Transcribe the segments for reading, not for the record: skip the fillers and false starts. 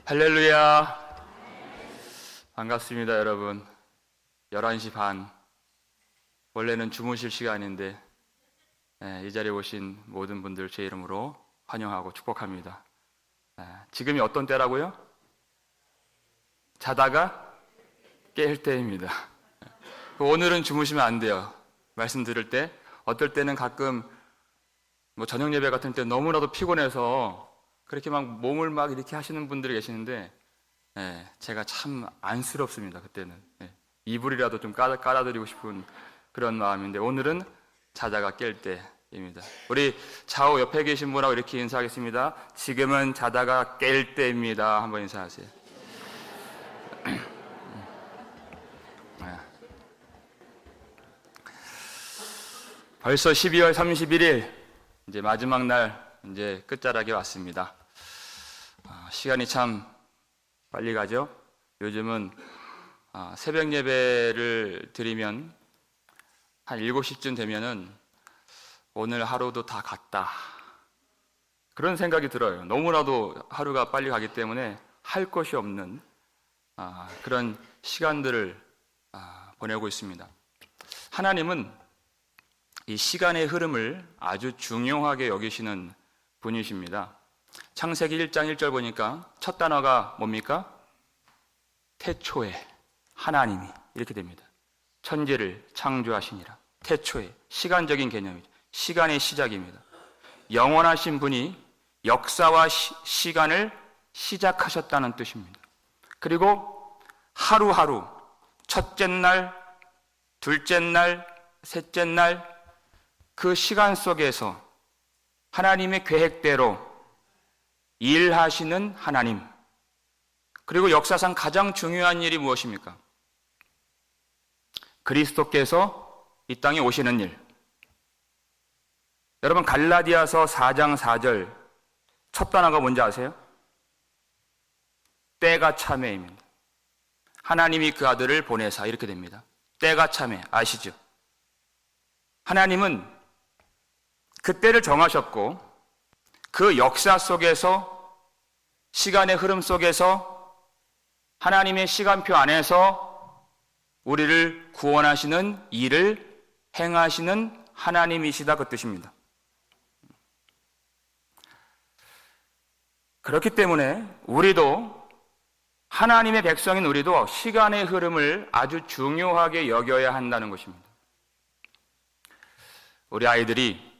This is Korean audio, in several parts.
할렐루야. 반갑습니다, 여러분. 11시 반. 원래는 주무실 시간인데 이 자리에 오신 모든 분들 제 이름으로 환영하고 축복합니다. 지금이 어떤 때라고요? 자다가 깰 때입니다. 오늘은 주무시면 안 돼요. 말씀 들을 때 어떨 때는 가끔 저녁 예배 같은 때 너무나도 피곤해서 그렇게 막 몸을 막 이렇게 하시는 분들이 계시는데 제가 참 안쓰럽습니다. 그때는 이불이라도 좀 깔아드리고 싶은 그런 마음인데 오늘은 자다가 깰 때입니다. 우리 좌우 옆에 계신 분하고 이렇게 인사하겠습니다. 지금은 자다가 깰 때입니다. 한번 인사하세요. 벌써 12월 31일 이제 마지막 날 이제 끝자락에 왔습니다. 시간이 참 빨리 가죠. 요즘은 새벽 예배를 드리면 한 7시쯤 되면은 오늘 하루도 다 갔다 그런 생각이 들어요. 너무나도 하루가 빨리 가기 때문에 할 것이 없는 그런 시간들을 보내고 있습니다. 하나님은 이 시간의 흐름을 아주 중요하게 여기시는 분이십니다. 창세기 1장 1절 보니까 첫 단어가 뭡니까? 태초에 하나님이 이렇게 됩니다. 천지를 창조하시니라. 태초에 시간적인 개념이죠. 시간의 시작입니다. 영원하신 분이 역사와 시간을 시작하셨다는 뜻입니다. 그리고 하루하루 첫째 날, 둘째 날, 셋째 날 그 시간 속에서 하나님의 계획대로 일하시는 하나님. 그리고 역사상 가장 중요한 일이 무엇입니까? 그리스도께서 이 땅에 오시는 일. 여러분 갈라디아서 4장 4절 첫 단어가 뭔지 아세요? 때가 참회입니다. 하나님이 그 아들을 보내사 이렇게 됩니다. 때가 참회 아시죠? 하나님은 그 때를 정하셨고 그 역사 속에서 시간의 흐름 속에서 하나님의 시간표 안에서 우리를 구원하시는 일을 행하시는 하나님이시다 그 뜻입니다. 그렇기 때문에 우리도 하나님의 백성인 우리도 시간의 흐름을 아주 중요하게 여겨야 한다는 것입니다. 우리 아이들이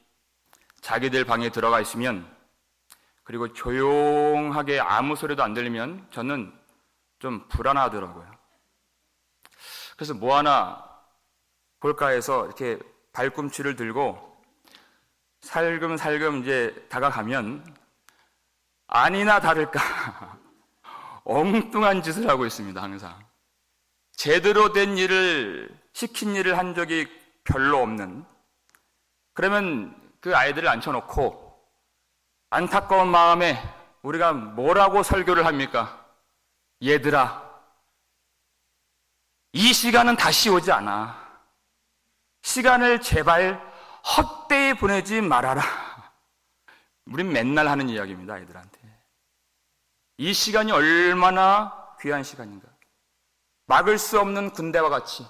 자기들 방에 들어가 있으면 그리고 조용하게 아무 소리도 안 들리면 저는 좀 불안하더라고요. 그래서 뭐 하나 볼까 해서 이렇게 발꿈치를 들고 살금살금 이제 다가가면 아니나 다를까 엉뚱한 짓을 하고 있습니다. 항상 제대로 된 일을 시킨 일을 한 적이 별로 없는. 그러면 그 아이들을 앉혀놓고 안타까운 마음에 우리가 뭐라고 설교를 합니까? 얘들아, 이 시간은 다시 오지 않아. 시간을 제발 헛되이 보내지 말아라. 우린 맨날 하는 이야기입니다, 아이들한테. 이 시간이 얼마나 귀한 시간인가. 막을 수 없는 군대와 같이.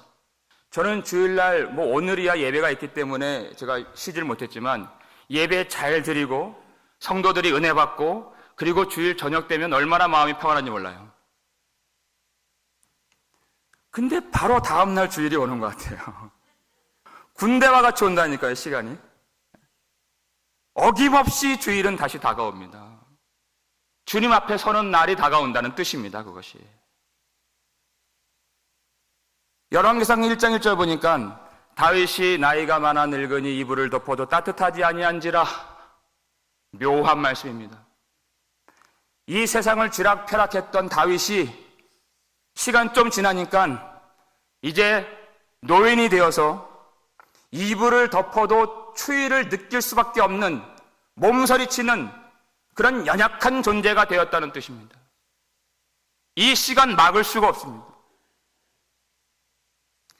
저는 주일날 오늘이야 예배가 있기 때문에 제가 쉬질 못했지만 예배 잘 드리고 성도들이 은혜 받고 그리고 주일 저녁 되면 얼마나 마음이 평안한지 몰라요. 근데 바로 다음날 주일이 오는 것 같아요. 군대와 같이 온다니까요, 시간이. 어김없이 주일은 다시 다가옵니다. 주님 앞에 서는 날이 다가온다는 뜻입니다, 그것이. 열왕기상 1장 1절 보니까 다윗이 나이가 많아 늙으니 이불을 덮어도 따뜻하지 아니한지라. 묘한 말씀입니다. 이 세상을 쥐락펴락했던 다윗이 시간 좀 지나니까 이제 노인이 되어서 이불을 덮어도 추위를 느낄 수밖에 없는 몸서리치는 그런 연약한 존재가 되었다는 뜻입니다. 이 시간 막을 수가 없습니다.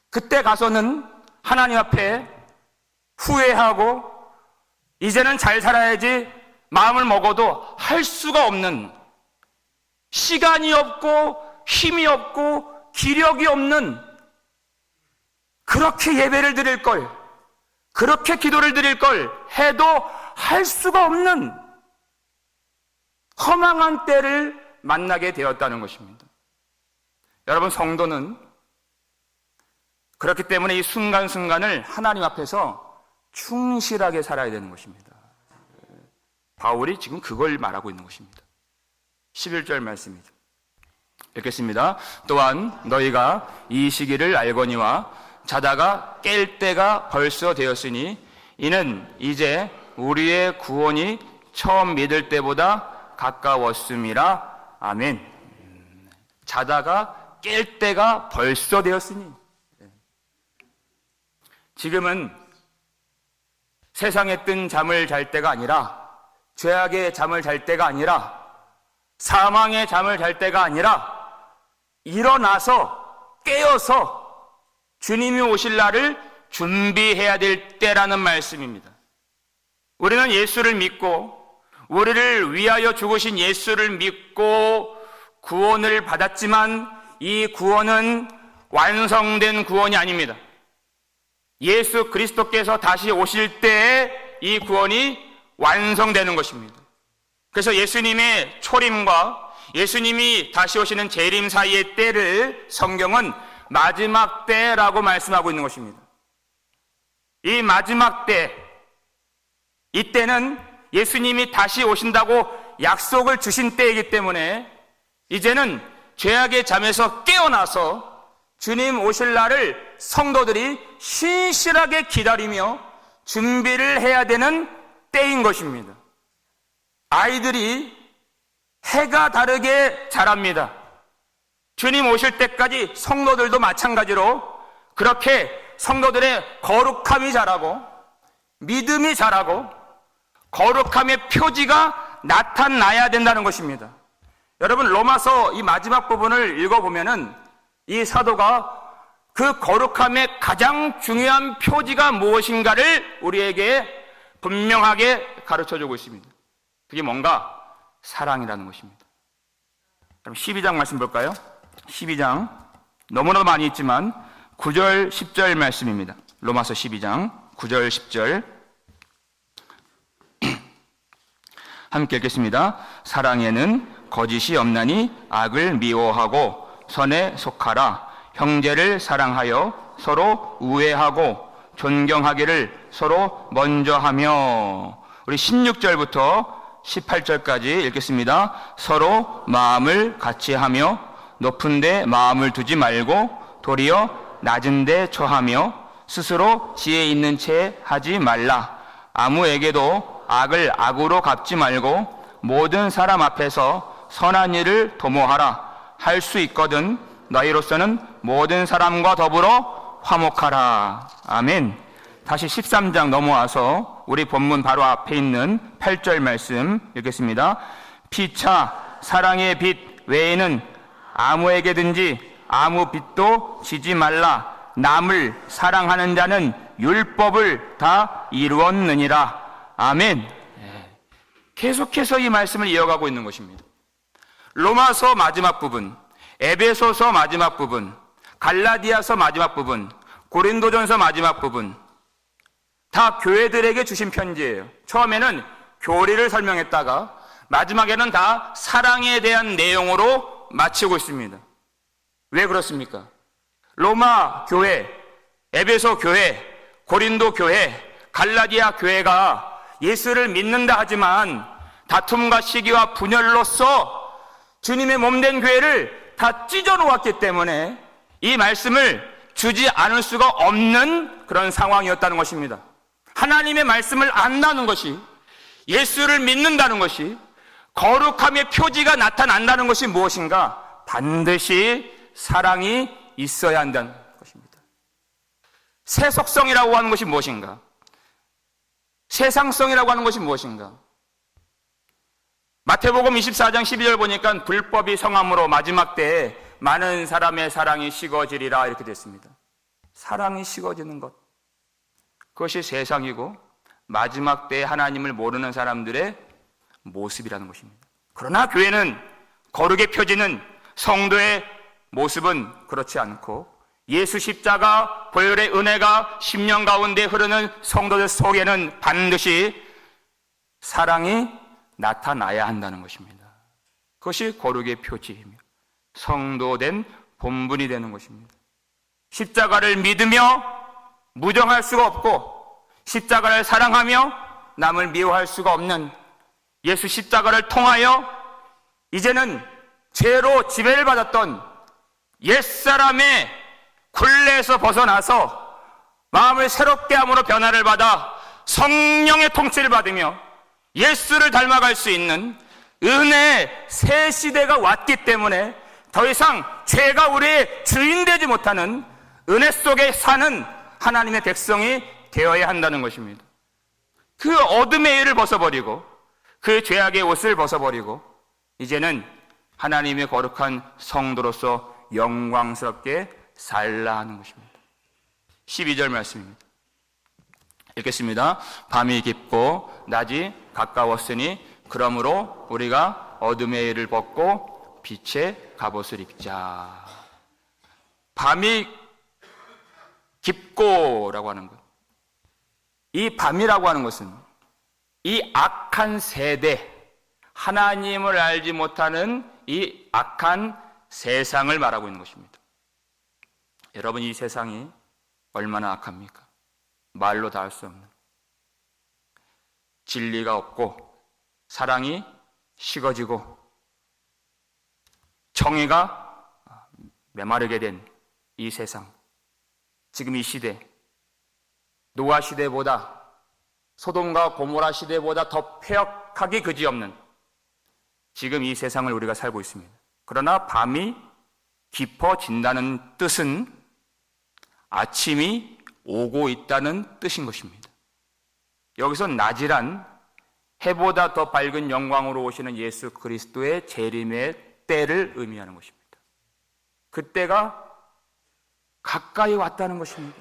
그때 가서는 하나님 앞에 후회하고 이제는 잘 살아야지 마음을 먹어도 할 수가 없는 시간이 없고 힘이 없고 기력이 없는, 그렇게 예배를 드릴 걸, 그렇게 기도를 드릴 걸 해도 할 수가 없는 허망한 때를 만나게 되었다는 것입니다. 여러분, 성도는 그렇기 때문에 이 순간순간을 하나님 앞에서 충실하게 살아야 되는 것입니다. 바울이 지금 그걸 말하고 있는 것입니다. 11절 말씀입니다. 읽겠습니다. 또한 너희가 이 시기를 알거니와 자다가 깰 때가 벌써 되었으니 이는 이제 우리의 구원이 처음 믿을 때보다 가까웠음이라. 아멘. 자다가 깰 때가 벌써 되었으니, 지금은 세상에 뜬 잠을 잘 때가 아니라, 죄악의 잠을 잘 때가 아니라, 사망의 잠을 잘 때가 아니라 일어나서 깨어서 주님이 오실 날을 준비해야 될 때라는 말씀입니다. 우리는 예수를 믿고, 우리를 위하여 죽으신 예수를 믿고 구원을 받았지만 이 구원은 완성된 구원이 아닙니다. 예수 그리스도께서 다시 오실 때에 이 구원이 완성되는 것입니다. 그래서 예수님의 초림과 예수님이 다시 오시는 재림 사이의 때를 성경은 마지막 때라고 말씀하고 있는 것입니다. 이 마지막 때, 이때는 예수님이 다시 오신다고 약속을 주신 때이기 때문에 이제는 죄악의 잠에서 깨어나서 주님 오실 날을 성도들이 신실하게 기다리며 준비를 해야 되는 때인 것입니다. 아이들이 해가 다르게 자랍니다. 주님 오실 때까지 성도들도 마찬가지로 그렇게 성도들의 거룩함이 자라고 믿음이 자라고 거룩함의 표지가 나타나야 된다는 것입니다. 여러분, 로마서 이 마지막 부분을 읽어보면은 이 사도가 그 거룩함의 가장 중요한 표지가 무엇인가를 우리에게 분명하게 가르쳐주고 있습니다. 그게 뭔가? 사랑이라는 것입니다. 그럼 12장 말씀 볼까요? 12장 너무나도 많이 있지만 9절 10절 말씀입니다. 로마서 12장 9절 10절 함께 읽겠습니다. 사랑에는 거짓이 없나니 악을 미워하고 선에 속하라. 형제를 사랑하여 서로 우애하고 존경하기를 서로 먼저 하며. 우리 16절부터 18절까지 읽겠습니다. 서로 마음을 같이 하며 높은 데 마음을 두지 말고 도리어 낮은 데 처하며 스스로 지혜 있는 채 하지 말라. 아무에게도 악을 악으로 갚지 말고 모든 사람 앞에서 선한 일을 도모하라. 할 수 있거든 너희로서는 모든 사람과 더불어 화목하라. 아멘. 다시 13장 넘어와서 우리 본문 바로 앞에 있는 8절 말씀 읽겠습니다. 피차 사랑의 빛 외에는 아무에게든지 아무 빛도 지지 말라. 남을 사랑하는 자는 율법을 다 이루었느니라. 아멘. 계속해서 이 말씀을 이어가고 있는 것입니다. 로마서 마지막 부분, 에베소서 마지막 부분, 갈라디아서 마지막 부분, 고린도전서 마지막 부분, 다 교회들에게 주신 편지예요. 처음에는 교리를 설명했다가 마지막에는 다 사랑에 대한 내용으로 마치고 있습니다. 왜 그렇습니까? 로마 교회, 에베소 교회, 고린도 교회, 갈라디아 교회가 예수를 믿는다 하지만 다툼과 시기와 분열로서 주님의 몸된 교회를 다 찢어놓았기 때문에 이 말씀을 주지 않을 수가 없는 그런 상황이었다는 것입니다. 하나님의 말씀을 안다는 것이, 예수를 믿는다는 것이, 거룩함의 표지가 나타난다는 것이 무엇인가? 반드시 사랑이 있어야 한다는 것입니다. 세속성이라고 하는 것이 무엇인가? 세상성이라고 하는 것이 무엇인가? 마태복음 24장 12절 보니까 불법이 성함으로 마지막 때에 많은 사람의 사랑이 식어지리라 이렇게 됐습니다. 사랑이 식어지는 것, 그것이 세상이고 마지막 때에 하나님을 모르는 사람들의 모습이라는 것입니다. 그러나 교회는 거룩의 표지는 성도의 모습은 그렇지 않고 예수 십자가 보혈의 은혜가 심령 가운데 흐르는 성도들 속에는 반드시 사랑이 나타나야 한다는 것입니다. 그것이 거룩의 표지이며 성도된 본분이 되는 것입니다. 십자가를 믿으며 무정할 수가 없고 십자가를 사랑하며 남을 미워할 수가 없는 예수 십자가를 통하여 이제는 죄로 지배를 받았던 옛사람의 굴레에서 벗어나서 마음을 새롭게 함으로 변화를 받아 성령의 통치를 받으며 예수를 닮아갈 수 있는 은혜의 새 시대가 왔기 때문에 더 이상 죄가 우리의 주인 되지 못하는 은혜 속에 사는 하나님의 백성이 되어야 한다는 것입니다. 그 어둠의 일을 벗어버리고 그 죄악의 옷을 벗어버리고 이제는 하나님의 거룩한 성도로서 영광스럽게 살라 하는 것입니다. 12절 말씀입니다. 읽겠습니다. 밤이 깊고 낮이 가까웠으니 그러므로 우리가 어둠의 일을 벗고 빛의 갑옷을 입자. 밤이 깊고라고 하는 것. 이 밤이라고 하는 것은 이 악한 세대, 하나님을 알지 못하는 이 악한 세상을 말하고 있는 것입니다. 여러분, 이 세상이 얼마나 악합니까? 말로 다 할 수 없는. 진리가 없고 사랑이 식어지고 정의가 메마르게 된 이 세상, 지금 이 시대, 노아 시대보다 소돔과 고모라 시대보다 더 폐역하기 그지없는 지금 이 세상을 우리가 살고 있습니다. 그러나 밤이 깊어진다는 뜻은 아침이 오고 있다는 뜻인 것입니다. 여기서 낮이란 해보다 더 밝은 영광으로 오시는 예수 그리스도의 재림의 때를 의미하는 것입니다. 그때가 가까이 왔다는 것입니다.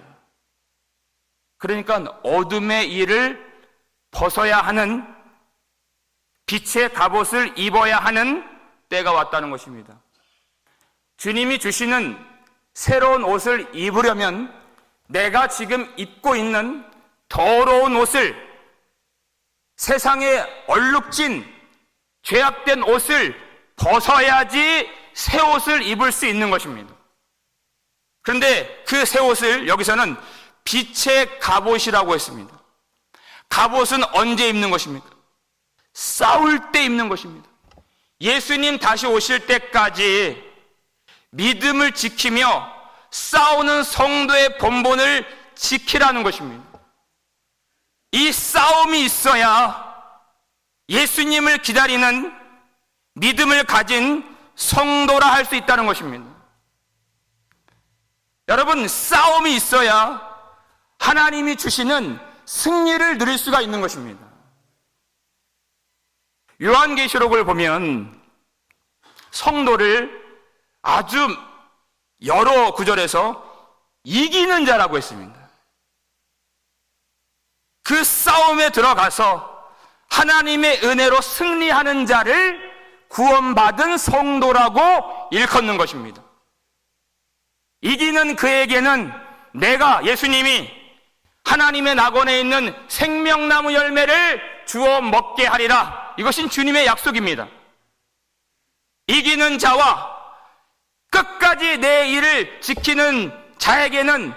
그러니까 어둠의 일을 벗어야 하는, 빛의 갑옷을 입어야 하는 때가 왔다는 것입니다. 주님이 주시는 새로운 옷을 입으려면 내가 지금 입고 있는 더러운 옷을, 세상에 얼룩진 죄악된 옷을 벗어야지 새 옷을 입을 수 있는 것입니다. 그런데 그 새 옷을 여기서는 빛의 갑옷이라고 했습니다. 갑옷은 언제 입는 것입니까? 싸울 때 입는 것입니다. 예수님 다시 오실 때까지 믿음을 지키며 싸우는 성도의 본분을 지키라는 것입니다. 이 싸움이 있어야 예수님을 기다리는 믿음을 가진 성도라 할 수 있다는 것입니다. 여러분, 싸움이 있어야 하나님이 주시는 승리를 누릴 수가 있는 것입니다. 요한계시록을 보면 성도를 아주 여러 구절에서 이기는 자라고 했습니다. 그 싸움에 들어가서 하나님의 은혜로 승리하는 자를 구원받은 성도라고 일컫는 것입니다. 이기는 그에게는 내가, 예수님이 하나님의 낙원에 있는 생명나무 열매를 주어 먹게 하리라. 이것이 주님의 약속입니다. 이기는 자와 끝까지 내 일을 지키는 자에게는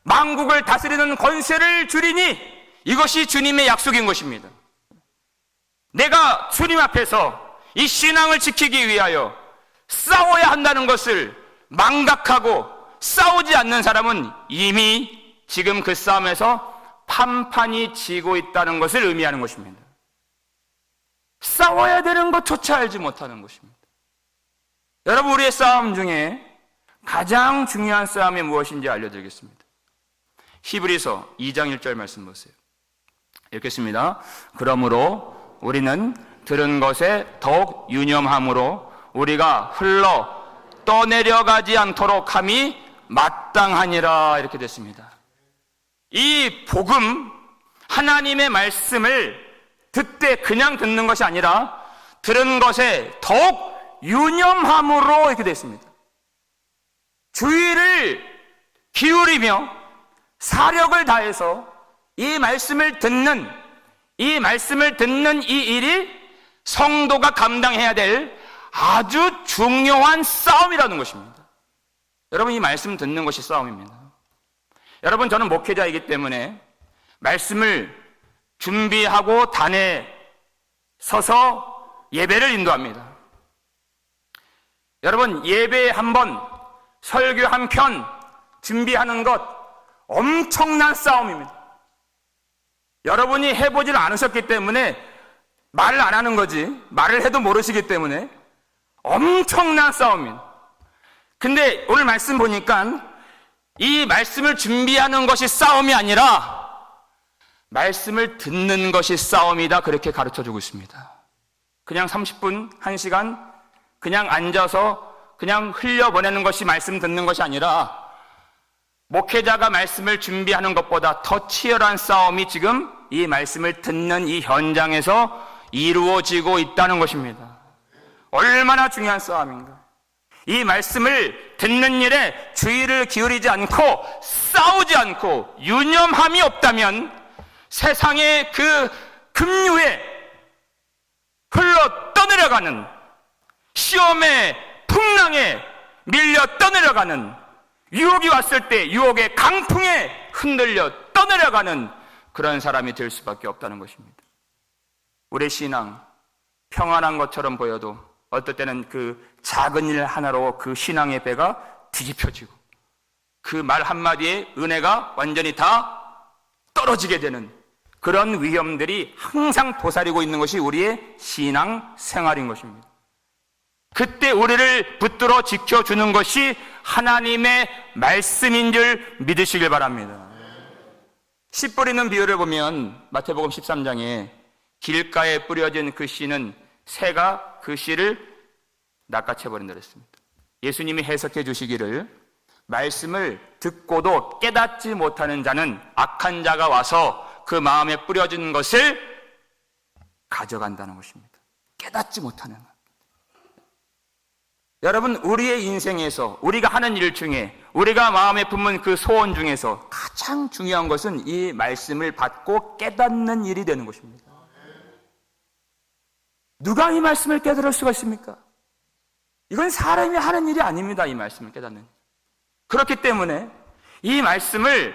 만국을 다스리는 권세를 주리니, 이것이 주님의 약속인 것입니다. 내가 주님 앞에서 이 신앙을 지키기 위하여 싸워야 한다는 것을 망각하고 싸우지 않는 사람은 이미 지금 그 싸움에서 판판이 지고 있다는 것을 의미하는 것입니다. 싸워야 되는 것조차 알지 못하는 것입니다. 여러분, 우리의 싸움 중에 가장 중요한 싸움이 무엇인지 알려드리겠습니다. 히브리서 2장 1절 말씀 보세요. 읽겠습니다. 그러므로 우리는 들은 것에 더욱 유념함으로 우리가 흘러 떠내려가지 않도록 함이 마땅하니라. 이렇게 됐습니다. 이 복음, 하나님의 말씀을 듣되 그냥 듣는 것이 아니라 들은 것에 더욱 유념함으로 이렇게 되어 있습니다. 주의를 기울이며 사력을 다해서 이 말씀을 듣는 이 일이 성도가 감당해야 될 아주 중요한 싸움이라는 것입니다. 여러분, 이 말씀 듣는 것이 싸움입니다. 여러분, 저는 목회자이기 때문에 말씀을 준비하고 단에 서서 예배를 인도합니다. 여러분, 예배 한 번, 설교 한 편 준비하는 것 엄청난 싸움입니다. 여러분이 해보질 않으셨기 때문에 말을 안 하는 거지, 말을 해도 모르시기 때문에 엄청난 싸움입니다. 근데 오늘 말씀 보니까 이 말씀을 준비하는 것이 싸움이 아니라 말씀을 듣는 것이 싸움이다, 그렇게 가르쳐주고 있습니다. 그냥 30분, 1시간 그냥 앉아서 그냥 흘려보내는 것이 말씀 듣는 것이 아니라 목회자가 말씀을 준비하는 것보다 더 치열한 싸움이 지금 이 말씀을 듣는 이 현장에서 이루어지고 있다는 것입니다. 얼마나 중요한 싸움인가. 이 말씀을 듣는 일에 주의를 기울이지 않고 싸우지 않고 유념함이 없다면 세상의 그 급류에 흘러 떠내려가는, 시험의 풍랑에 밀려 떠내려가는, 유혹이 왔을 때 유혹의 강풍에 흔들려 떠내려가는 그런 사람이 될 수밖에 없다는 것입니다. 우리의 신앙 평안한 것처럼 보여도 어떨 때는 그 작은 일 하나로 그 신앙의 배가 뒤집혀지고 그 말 한마디에 은혜가 완전히 다 떨어지게 되는 그런 위험들이 항상 도사리고 있는 것이 우리의 신앙 생활인 것입니다. 그때 우리를 붙들어 지켜주는 것이 하나님의 말씀인 줄 믿으시길 바랍니다. 씨 뿌리는 비유를 보면 마태복음 13장에 길가에 뿌려진 그 씨는 새가 그 씨를 낚아채버린다 그랬습니다. 예수님이 해석해 주시기를 말씀을 듣고도 깨닫지 못하는 자는 악한 자가 와서 그 마음에 뿌려진 것을 가져간다는 것입니다. 깨닫지 못하는 것. 여러분, 우리의 인생에서 우리가 하는 일 중에 우리가 마음에 품은 그 소원 중에서 가장 중요한 것은 이 말씀을 받고 깨닫는 일이 되는 것입니다. 누가 이 말씀을 깨달을 수가 있습니까? 이건 사람이 하는 일이 아닙니다. 이 말씀을 깨닫는. 그렇기 때문에 이 말씀을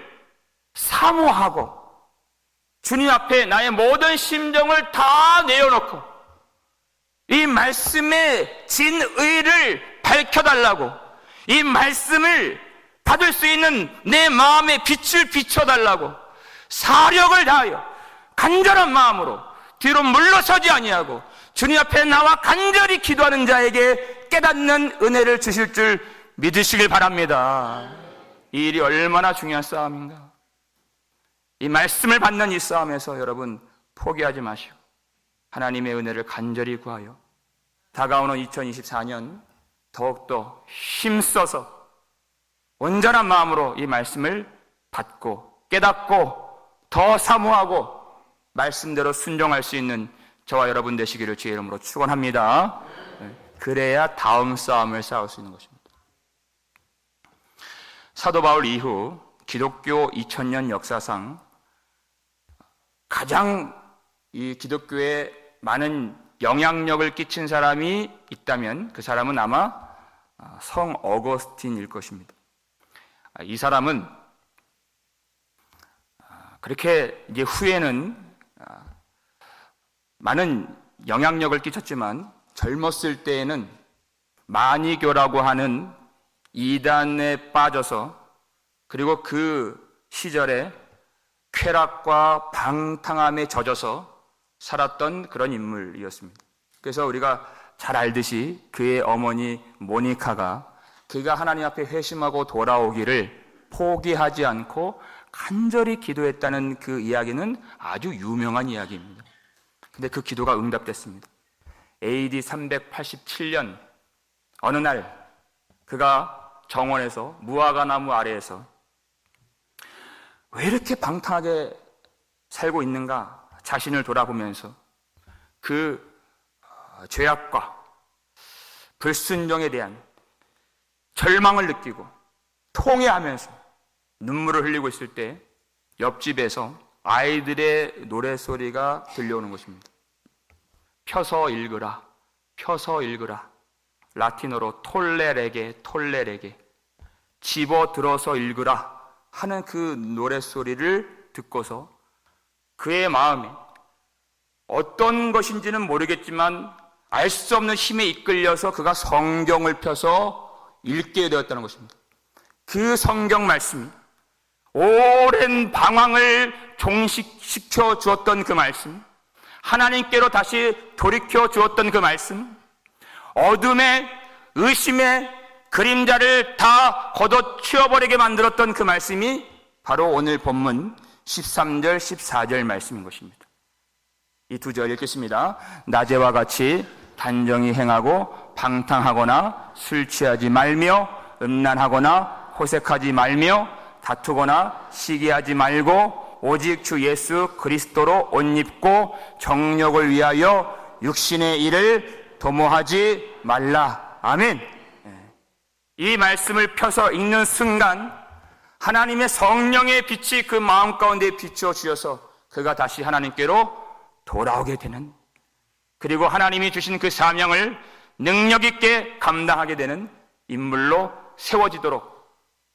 사모하고 주님 앞에 나의 모든 심정을 다 내어놓고 이 말씀의 진의를 밝혀달라고, 이 말씀을 받을 수 있는 내 마음의 빛을 비춰달라고 사력을 다하여 간절한 마음으로 뒤로 물러서지 아니하고 주님 앞에 나와 간절히 기도하는 자에게 깨닫는 은혜를 주실 줄 믿으시길 바랍니다. 이 일이 얼마나 중요한 싸움인가. 이 말씀을 받는 이 싸움에서 여러분 포기하지 마시고 하나님의 은혜를 간절히 구하여 다가오는 2024년 더욱더 힘써서 온전한 마음으로 이 말씀을 받고 깨닫고 더 사모하고 말씀대로 순종할 수 있는 저와 여러분 되시기를 주의 이름으로 축원합니다. 그래야 다음 싸움을 싸울 수 있는 것입니다. 사도 바울 이후 기독교 2000년 역사상 가장 이 기독교에 많은 영향력을 끼친 사람이 있다면 그 사람은 아마 성 어거스틴일 것입니다. 이 사람은 그렇게 이제 후에는 많은 영향력을 끼쳤지만 젊었을 때에는 마니교라고 하는 이단에 빠져서 그리고 그 시절에 쾌락과 방탕함에 젖어서 살았던 그런 인물이었습니다. 그래서 우리가 잘 알듯이 그의 어머니 모니카가 그가 하나님 앞에 회심하고 돌아오기를 포기하지 않고 간절히 기도했다는 그 이야기는 아주 유명한 이야기입니다. 근데 그 기도가 응답됐습니다. AD 387년 어느 날 그가 정원에서 무화과 나무 아래에서 왜 이렇게 방탕하게 살고 있는가 자신을 돌아보면서 그 죄악과 불순종에 대한 절망을 느끼고 통회하면서 눈물을 흘리고 있을 때 옆집에서 아이들의 노래소리가 들려오는 것입니다. 펴서 읽으라, 펴서 읽으라. 라틴어로 톨레레게 집어들어서 읽으라 하는 그 노래소리를 듣고서 그의 마음에 어떤 것인지는 모르겠지만 알 수 없는 힘에 이끌려서 그가 성경을 펴서 읽게 되었다는 것입니다. 그 성경 말씀이 오랜 방황을 종식시켜 주었던 그 말씀, 하나님께로 다시 돌이켜 주었던 그 말씀, 어둠의 의심의 그림자를 다 걷어치워버리게 만들었던 그 말씀이 바로 오늘 본문 13절, 14절 말씀인 것입니다. 이 두 절 읽겠습니다. 낮에와 같이 단정히 행하고 방탕하거나 술 취하지 말며 음란하거나 호색하지 말며 다투거나 시기하지 말고 오직 주 예수 그리스도로 옷 입고 정욕을 위하여 육신의 일을 도모하지 말라. 아멘. 이 말씀을 펴서 읽는 순간 하나님의 성령의 빛이 그 마음 가운데 비추어 주셔서 그가 다시 하나님께로 돌아오게 되는, 그리고 하나님이 주신 그 사명을 능력 있게 감당하게 되는 인물로 세워지도록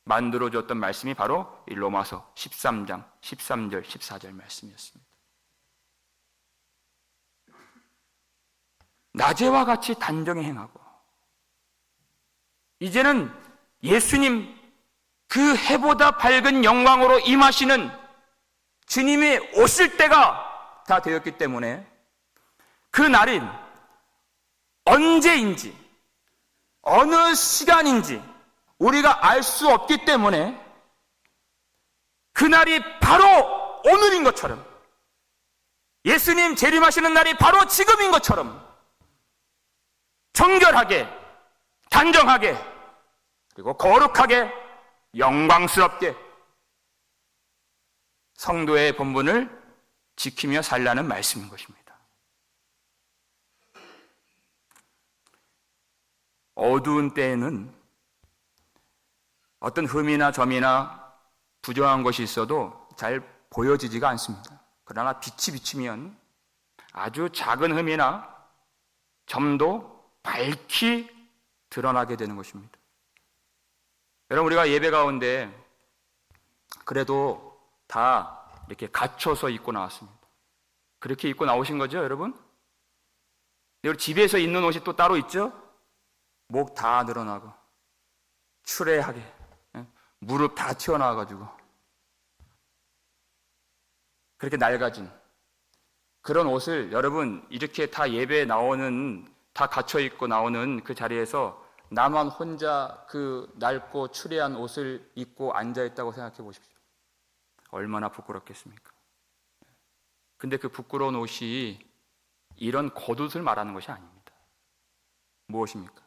만들어줬던 말씀이 바로 이 로마서 13장 13절 14절 말씀이었습니다. 낮에와 같이 단정히 행하고, 이제는 예수님 그 해보다 밝은 영광으로 임하시는 주님이 오실 때가 다 되었기 때문에 그 날은 언제인지 어느 시간인지 우리가 알 수 없기 때문에 그날이 바로 오늘인 것처럼, 예수님 재림하시는 날이 바로 지금인 것처럼 정결하게, 단정하게, 그리고 거룩하게, 영광스럽게 성도의 본분을 지키며 살라는 말씀인 것입니다. 어두운 때에는 어떤 흠이나 점이나 부정한 것이 있어도 잘 보여지지가 않습니다. 그러나 빛이 비치면 아주 작은 흠이나 점도 밝히 드러나게 되는 것입니다. 여러분, 우리가 예배 가운데 그래도 다 이렇게 갖춰서 입고 나왔습니다. 그렇게 입고 나오신 거죠, 여러분? 여러분, 집에서 입는 옷이 또 따로 있죠? 목 다 늘어나고 추레하게 무릎 다 튀어나와가지고 그렇게 낡아진 그런 옷을 여러분 이렇게 다 예배에 나오는, 다 갖춰 입고 나오는 그 자리에서 나만 혼자 그 낡고 추레한 옷을 입고 앉아있다고 생각해 보십시오. 얼마나 부끄럽겠습니까? 근데 그 부끄러운 옷이 이런 겉옷을 말하는 것이 아닙니다. 무엇입니까?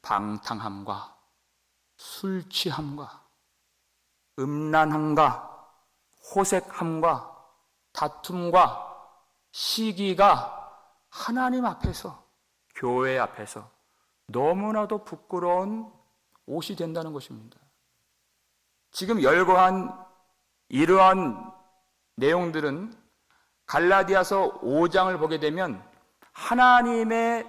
방탕함과 술 취함과 음란함과 호색함과 다툼과 시기가 하나님 앞에서, 교회 앞에서 너무나도 부끄러운 옷이 된다는 것입니다. 지금 열거한 이러한 내용들은 갈라디아서 5장을 보게 되면 하나님의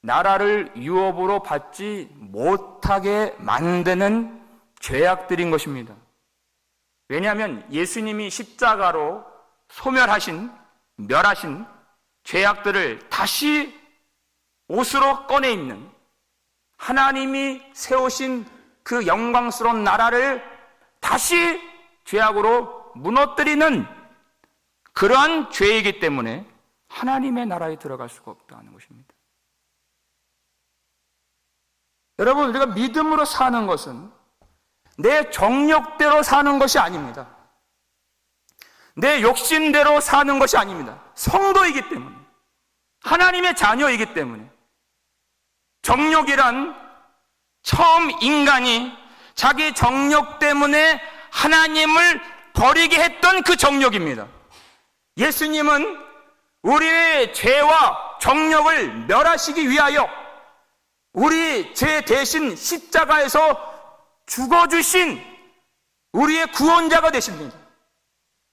나라를 유업으로 받지 못하게 만드는 죄악들인 것입니다. 왜냐하면 예수님이 십자가로 소멸하신, 멸하신 죄악들을 다시 옷으로 꺼내 입는, 하나님이 세우신 그 영광스러운 나라를 다시 죄악으로 무너뜨리는 그러한 죄이기 때문에 하나님의 나라에 들어갈 수가 없다는 것입니다. 여러분, 우리가 믿음으로 사는 것은 내 정욕대로 사는 것이 아닙니다. 내 욕심대로 사는 것이 아닙니다. 성도이기 때문에, 하나님의 자녀이기 때문에. 정욕이란 처음 인간이 자기 정욕 때문에 하나님을 버리게 했던 그 정욕입니다. 예수님은 우리의 죄와 정욕을 멸하시기 위하여 우리 죄 대신 십자가에서 죽어주신 우리의 구원자가 되십니다.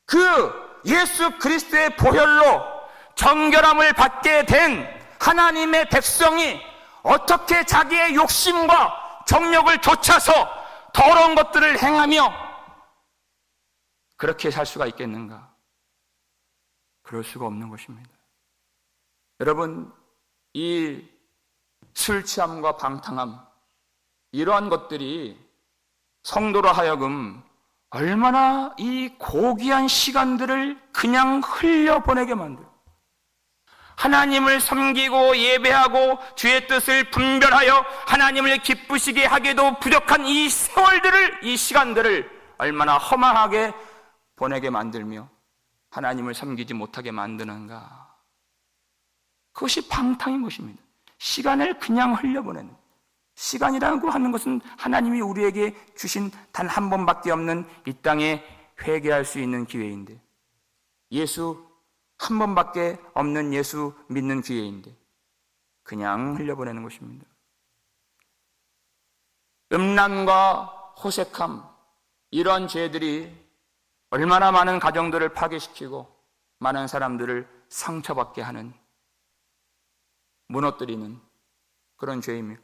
그 예수 그리스도의 보혈로 정결함을 받게 된 하나님의 백성이 어떻게 자기의 욕심과 정욕을 좇아서 더러운 것들을 행하며 그렇게 살 수가 있겠는가? 그럴 수가 없는 것입니다. 여러분, 이 술 취함과 방탕함, 이러한 것들이 성도로 하여금 얼마나 이 고귀한 시간들을 그냥 흘려보내게 만들고 하나님을 섬기고 예배하고 주의 뜻을 분별하여 하나님을 기쁘시게 하기도 부족한 이 세월들을, 이 시간들을 얼마나 허망하게 보내게 만들며 하나님을 섬기지 못하게 만드는가. 그것이 방탕인 것입니다. 시간을 그냥 흘려보내는. 시간이라고 하는 것은 하나님이 우리에게 주신 단 한 번밖에 없는 이 땅에 회개할 수 있는 기회인데, 예수 한 번밖에 없는 예수 믿는 기회인데 그냥 흘려보내는 것입니다. 음란과 호색함, 이런 죄들이 얼마나 많은 가정들을 파괴시키고 많은 사람들을 상처받게 하는, 무너뜨리는 그런 죄입니까?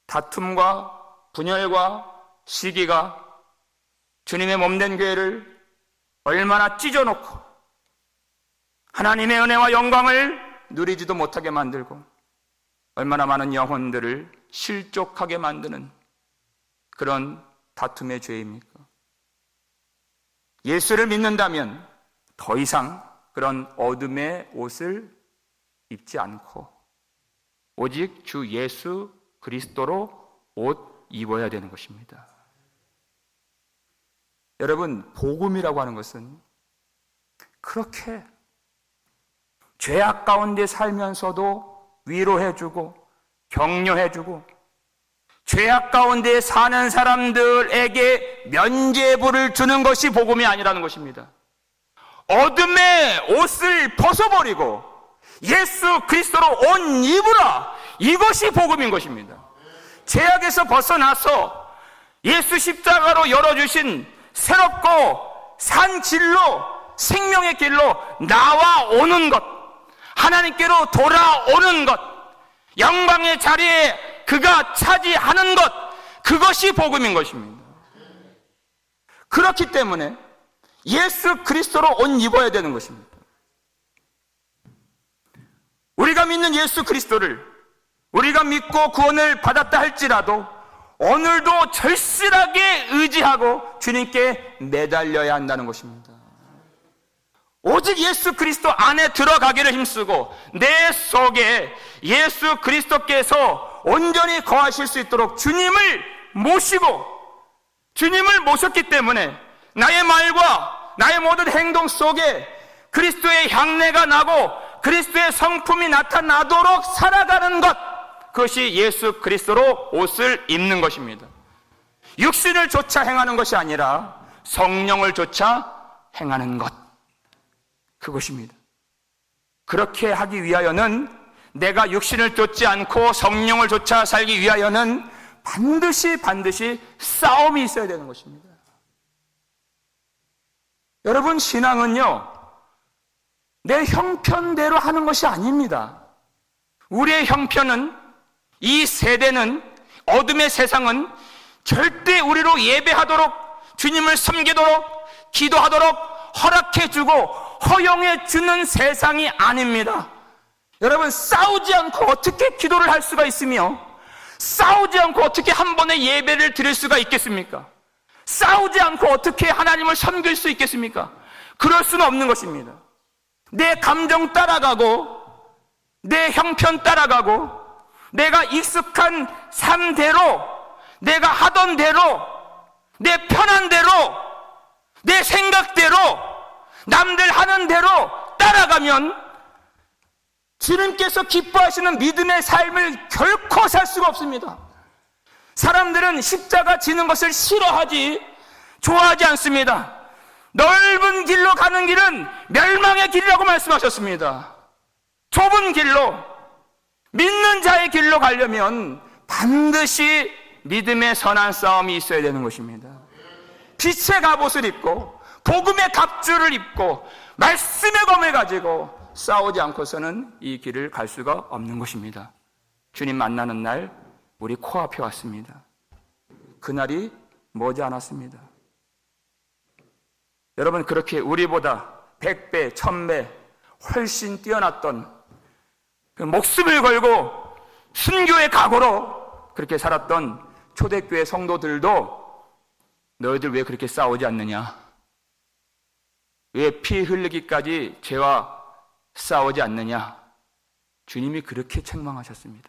다툼과 분열과 시기가 주님의 몸된 교회를 얼마나 찢어놓고 하나님의 은혜와 영광을 누리지도 못하게 만들고 얼마나 많은 영혼들을 실족하게 만드는 그런 다툼의 죄입니까? 예수를 믿는다면 더 이상 그런 어둠의 옷을 입지 않고 오직 주 예수 그리스도로 옷 입어야 되는 것입니다. 여러분, 복음이라고 하는 것은 그렇게 죄악 가운데 살면서도 위로해주고 격려해주고 죄악 가운데 사는 사람들에게 면죄부를 주는 것이 복음이 아니라는 것입니다. 어둠의 옷을 벗어버리고 예수 그리스도로 옷 입으라, 이것이 복음인 것입니다. 죄악에서 벗어나서 예수 십자가로 열어주신 새롭고 산 길로, 생명의 길로 나와오는 것, 하나님께로 돌아오는 것, 영광의 자리에 그가 차지하는 것, 그것이 복음인 것입니다. 그렇기 때문에 예수 그리스도로 옷 입어야 되는 것입니다. 우리가 믿는 예수 그리스도를 우리가 믿고 구원을 받았다 할지라도 오늘도 절실하게 의지하고 주님께 매달려야 한다는 것입니다. 오직 예수 그리스도 안에 들어가기를 힘쓰고 내 속에 예수 그리스도께서 온전히 거하실 수 있도록 주님을 모시고, 주님을 모셨기 때문에 나의 말과 나의 모든 행동 속에 그리스도의 향내가 나고 그리스도의 성품이 나타나도록 살아가는 것, 그것이 예수 그리스도로 옷을 입는 것입니다. 육신을 좇아 행하는 것이 아니라 성령을 좇아 행하는 것, 그것입니다. 그렇게 하기 위하여는, 내가 육신을 좇지 않고 성령을 좇아 살기 위하여는 반드시 싸움이 있어야 되는 것입니다. 여러분, 신앙은요, 내 형편대로 하는 것이 아닙니다. 우리의 형편은, 이 세대는, 어둠의 세상은 절대 우리로 예배하도록, 주님을 섬기도록, 기도하도록 허락해주고 허용해주는 세상이 아닙니다. 여러분, 싸우지 않고 어떻게 기도를 할 수가 있으며 싸우지 않고 어떻게 한 번의 예배를 드릴 수가 있겠습니까? 싸우지 않고 어떻게 하나님을 섬길 수 있겠습니까? 그럴 수는 없는 것입니다. 내 감정 따라가고 내 형편 따라가고 내가 익숙한 삶대로, 내가 하던 대로, 내 편한 대로, 내 생각대로, 남들 하는 대로 따라가면 주님께서 기뻐하시는 믿음의 삶을 결코 살 수가 없습니다. 사람들은 십자가 지는 것을 싫어하지, 좋아하지 않습니다. 넓은 길로 가는 길은 멸망의 길이라고 말씀하셨습니다. 좁은 길로, 믿는 자의 길로 가려면 반드시 믿음의 선한 싸움이 있어야 되는 것입니다. 빛의 갑옷을 입고 복음의 갑주를 입고 말씀의 검을 가지고 싸우지 않고서는 이 길을 갈 수가 없는 것입니다. 주님 만나는 날 우리 코앞에 왔습니다. 그날이 머지 않았습니다. 여러분, 그렇게 우리보다 100배, 1000배 훨씬 뛰어났던 그 목숨을 걸고 순교의 각오로 그렇게 살았던 초대교회 성도들도 너희들 왜 그렇게 싸우지 않느냐? 왜 피 흘리기까지 죄와 싸우지 않느냐? 주님이 그렇게 책망하셨습니다.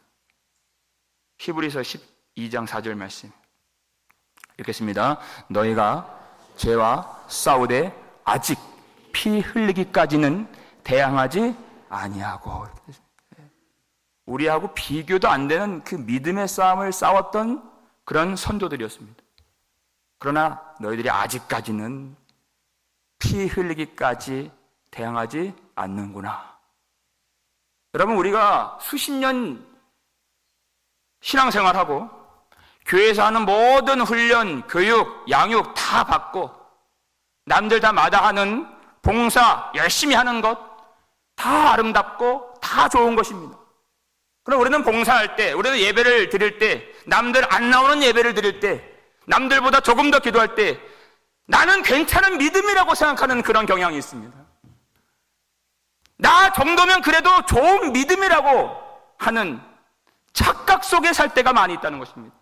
히브리서 12장 4절 말씀 읽겠습니다. 너희가 죄와 싸우되 아직 피 흘리기까지는 대항하지 아니하고, 우리하고 비교도 안 되는 그 믿음의 싸움을 싸웠던 그런 선조들이었습니다. 그러나 너희들이 아직까지는 피 흘리기까지 대항하지 않는구나. 여러분, 우리가 수십 년 신앙생활하고 교회에서 하는 모든 훈련, 교육, 양육 다 받고 남들 다 마다하는 봉사, 열심히 하는 것 다 아름답고 다 좋은 것입니다. 그럼 우리는 봉사할 때, 우리는 예배를 드릴 때, 남들 안 나오는 예배를 드릴 때, 남들보다 조금 더 기도할 때 나는 괜찮은 믿음이라고 생각하는 그런 경향이 있습니다. 나 정도면 그래도 좋은 믿음이라고 하는 착각 속에 살 때가 많이 있다는 것입니다.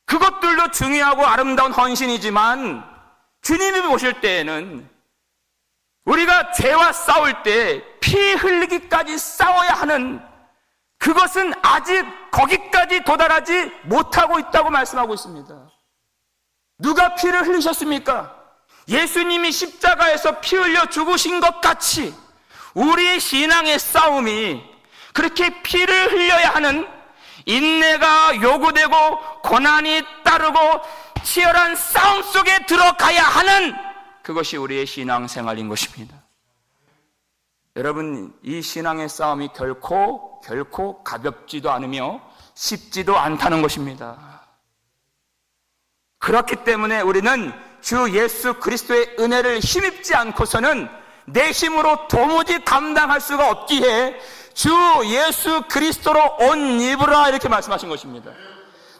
그것들도 중요하고 아름다운 헌신이지만 주님이 보실 때에는 우리가 죄와 싸울 때 피 흘리기까지 싸워야 하는 그것은 아직 거기까지 도달하지 못하고 있다고 말씀하고 있습니다. 누가 피를 흘리셨습니까? 예수님이 십자가에서 피 흘려 죽으신 것 같이 우리의 신앙의 싸움이 그렇게 피를 흘려야 하는, 인내가 요구되고 고난이 따르고 치열한 싸움 속에 들어가야 하는 그것이 우리의 신앙생활인 것입니다. 여러분, 이 신앙의 싸움이 결코 가볍지도 않으며 쉽지도 않다는 것입니다. 그렇기 때문에 우리는 주 예수 그리스도의 은혜를 힘입지 않고서는 내 힘으로 도무지 감당할 수가 없기에 주 예수 그리스도로 옷 입으라, 이렇게 말씀하신 것입니다.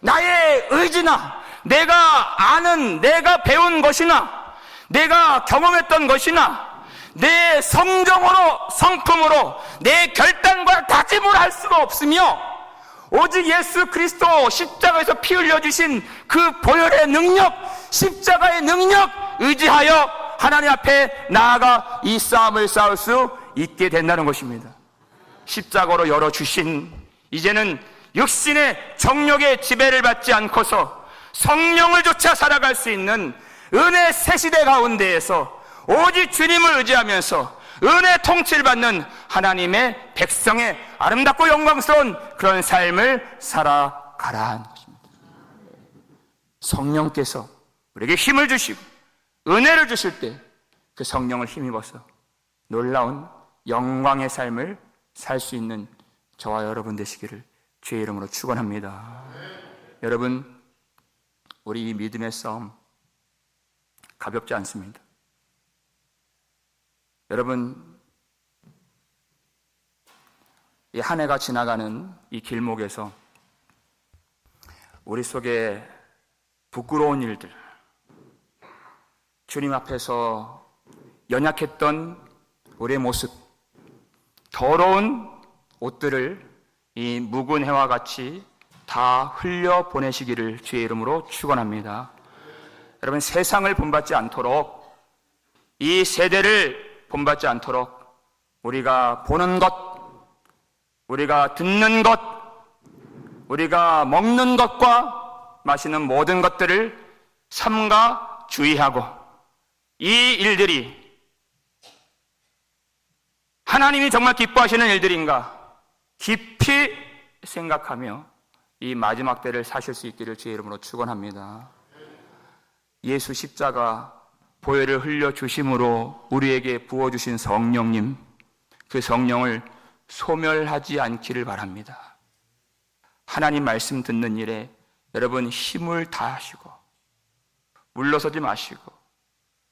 나의 의지나 내가 아는, 내가 배운 것이나 내가 경험했던 것이나 내 성정으로, 성품으로 내 결단과 다짐으로 할 수가 없으며 오직 예수 그리스도 십자가에서 피 흘려주신 그 보혈의 능력, 십자가의 능력 의지하여 하나님 앞에 나아가 이 싸움을 싸울 수 있게 된다는 것입니다. 십자가로 열어주신, 이제는 육신의 정욕의 지배를 받지 않고서 성령을 쫓아 살아갈 수 있는 은혜 새 시대 가운데에서 오직 주님을 의지하면서 은혜 통치를 받는 하나님의 백성의 아름답고 영광스러운 그런 삶을 살아가라 하는 것입니다. 성령께서 우리에게 힘을 주시고 은혜를 주실 때 그 성령을 힘입어서 놀라운 영광의 삶을 살 수 있는 저와 여러분 되시기를 주의 이름으로 축원합니다. 여러분, 우리 이 믿음의 싸움 가볍지 않습니다. 여러분, 이 한 해가 지나가는 이 길목에서 우리 속에 부끄러운 일들, 주님 앞에서 연약했던 우리의 모습, 더러운 옷들을 이 묵은 해와 같이 다 흘려 보내시기를 주의 이름으로 축원합니다. 여러분, 세상을 본받지 않도록, 이 세대를 본받지 않도록 우리가 보는 것, 우리가 듣는 것, 우리가 먹는 것과 마시는 모든 것들을 삼가 주의하고, 이 일들이 하나님이 정말 기뻐하시는 일들인가 깊이 생각하며 이 마지막 때를 사실 수 있기를 주의 이름으로 축원합니다. 예수 십자가 보혈을 흘려 주심으로 우리에게 부어주신 성령님, 그 성령을 소멸하지 않기를 바랍니다. 하나님 말씀 듣는 일에 여러분 힘을 다하시고 물러서지 마시고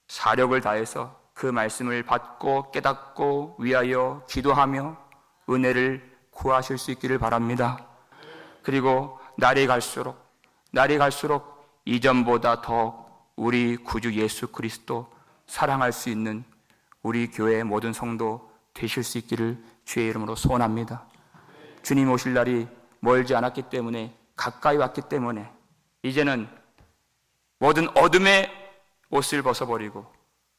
사력을 다해서 그 말씀을 받고 깨닫고 위하여 기도하며 은혜를 구하실 수 있기를 바랍니다. 그리고 날이 갈수록 이전보다 더 우리 구주 예수 그리스도 사랑할 수 있는 우리 교회의 모든 성도 되실 수 있기를 주의 이름으로 소원합니다. 주님 오실 날이 멀지 않았기 때문에, 가까이 왔기 때문에 이제는 모든 어둠의 옷을 벗어버리고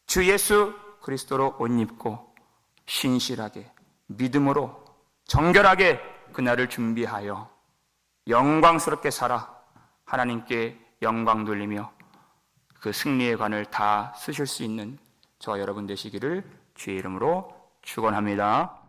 주 예수 그리스도로 옷 입고 신실하게 믿음으로 정결하게 그날을 준비하여 영광스럽게 살아 하나님께 영광 돌리며 그 승리의 관을 다 쓰실 수 있는 저와 여러분 되시기를 주의 이름으로 축원합니다.